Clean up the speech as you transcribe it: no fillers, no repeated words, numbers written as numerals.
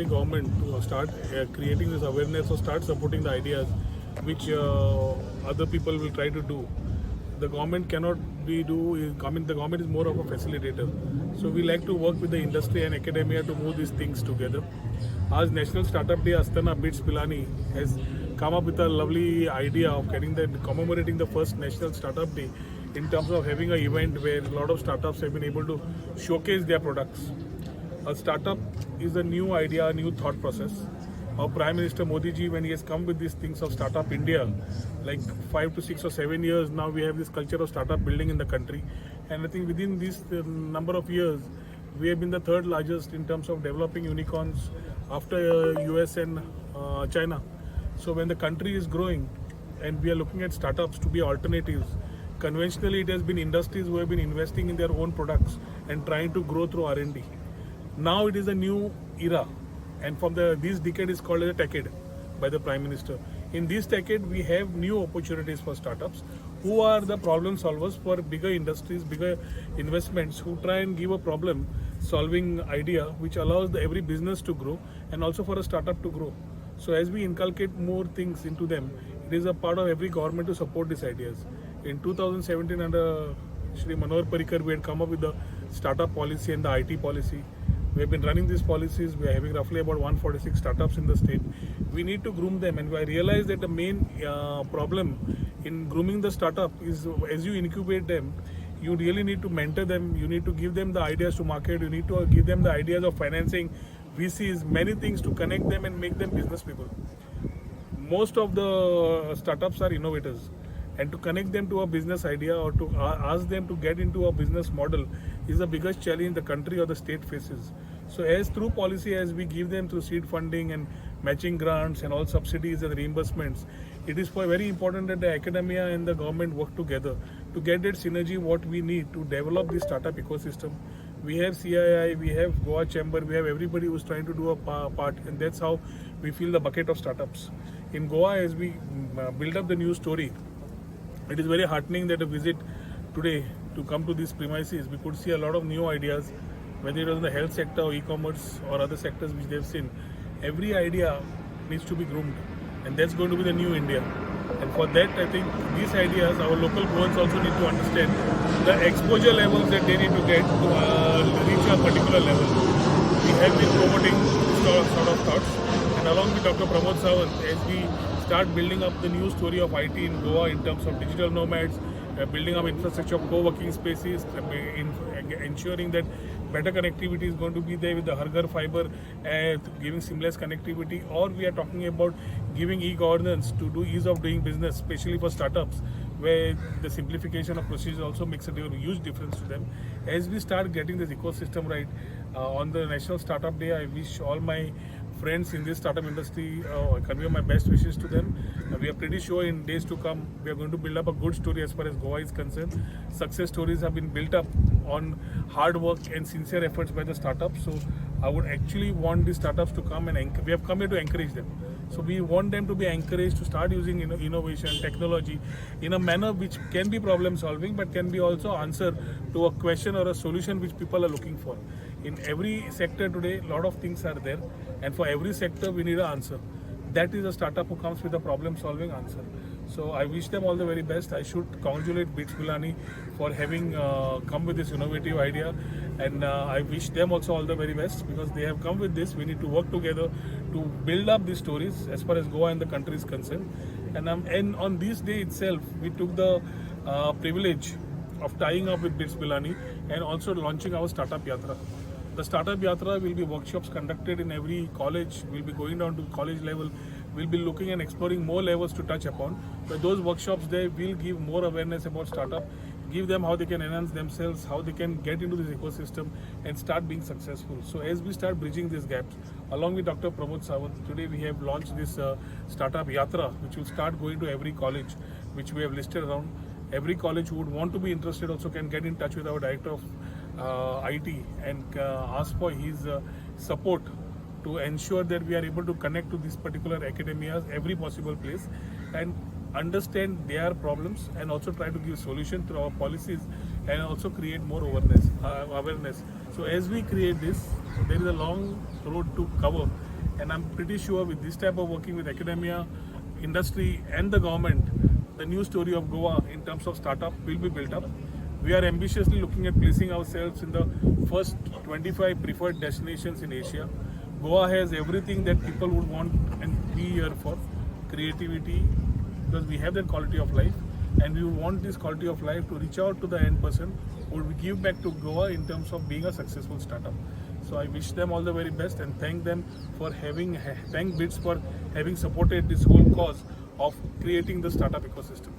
every government to start creating this awareness or start supporting the ideas which other people will try to do. The government cannot be do. I mean, the government is more of a facilitator. So we like to work with the industry and academia to move these things together. As National Startup Day Astana Bits Pilani has come up with a lovely idea of commemorating the first National Startup Day in terms of having an event where a lot of startups have been able to showcase their products. A startup is a new idea, a new thought process. Our Prime Minister Modi ji, when he has come with these things of Startup India, like 5 to 6 or 7 years now, we have this culture of startup building in the country. And I think within this number of years, we have been the third largest in terms of developing unicorns after US and China. So when the country is growing and we are looking at startups to be alternatives, conventionally it has been industries who have been investing in their own products and trying to grow through R&D. Now it is a new era, and from this decade is called as a decade by the Prime Minister. In this decade, we have new opportunities for startups who are the problem solvers for bigger industries, bigger investments, who try and give a problem solving idea which allows every business to grow and also for a startup to grow. So as we inculcate more things into them, it is a part of every government to support these ideas. In 2017, under Shri Manohar Parrikar, we had come up with the startup policy and the IT policy. We have been running these policies. We are having roughly about 146 startups in the state. We need to groom them, and I realize that the main problem in grooming the startup is as you incubate them, you really need to mentor them. You need to give them the ideas to market. You need to give them the ideas of financing, VCs, many things to connect them and make them business people. Most of the startups are innovators, and to connect them to a business idea or to ask them to get into a business model is the biggest challenge the country or the state faces. So as through policy, as we give them through seed funding and matching grants and all subsidies and reimbursements, it is very important that the academia and the government work together to get that synergy what we need to develop the startup ecosystem. We have CII, we have Goa Chamber, we have everybody who's trying to do a part, and that's how we fill the bucket of startups. In Goa, as we build up the new story, it is very heartening that a visit today to come to these premises, we could see a lot of new ideas, whether it was in the health sector or e-commerce or other sectors which they've seen. Every idea needs to be groomed, and that's going to be the new India. And for that, I think these ideas, our local Goans also need to understand the exposure levels that they need to get to reach a particular level. We have been promoting sort of thoughts, and along with Dr. Pramod Sawant, as we start building up the new story of IT in Goa in terms of digital nomads, building up infrastructure of co-working spaces, ensuring that better connectivity is going to be there with the Harghar fiber, giving seamless connectivity, or we are talking about giving e-governance to do ease of doing business, especially for startups, where the simplification of procedures also makes a huge difference to them. As we start getting this ecosystem right, on the National Startup Day, I wish all my friends in this startup industry, convey my best wishes to them. We are pretty sure in days to come, we are going to build up a good story as far as Goa is concerned. Success stories have been built up on hard work and sincere efforts by the startups. So I would actually want these startups to come, and we have come here to encourage them. So we want them to be encouraged to start using innovation, technology in a manner which can be problem solving, but can be also answer to a question or a solution which people are looking for. In every sector today, a lot of things are there, and for every sector we need an answer. That is a startup who comes with a problem solving answer. So I wish them all the very best. I should congratulate Bits Pilani for having come with this innovative idea, and I wish them also all the very best because they have come with this. We need to work together to build up these stories as far as Goa and the country is concerned. And on this day itself, we took the privilege of tying up with Bits Pilani and also launching our Startup Yatra. The Startup Yatra will be workshops conducted in every college. We'll be going down to college level. We'll be looking and exploring more levels to touch upon. But those workshops there will give more awareness about startup, give them how they can enhance themselves, how they can get into this ecosystem and start being successful. So as we start bridging these gaps, along with Dr. Pramod Sawant, today we have launched this Startup Yatra, which will start going to every college, which we have listed around. Every college who would want to be interested also can get in touch with our Director of IT and ask for his support to ensure that we are able to connect to these particular academias every possible place and understand their problems and also try to give solution through our policies and also create more awareness. So as we create this, there is a long road to cover And I'm pretty sure with this type of working with academia, industry and the government, the new story of Goa in terms of startup will be built up. We are ambitiously looking at placing ourselves in the first 25 preferred destinations in Asia. Goa has everything that people would want and be here for: creativity, because we have that quality of life, and we want this quality of life to reach out to the end person who will give back to Goa in terms of being a successful startup. So I wish them all the very best and thank them for thank BITS for having supported this whole cause of creating the startup ecosystem.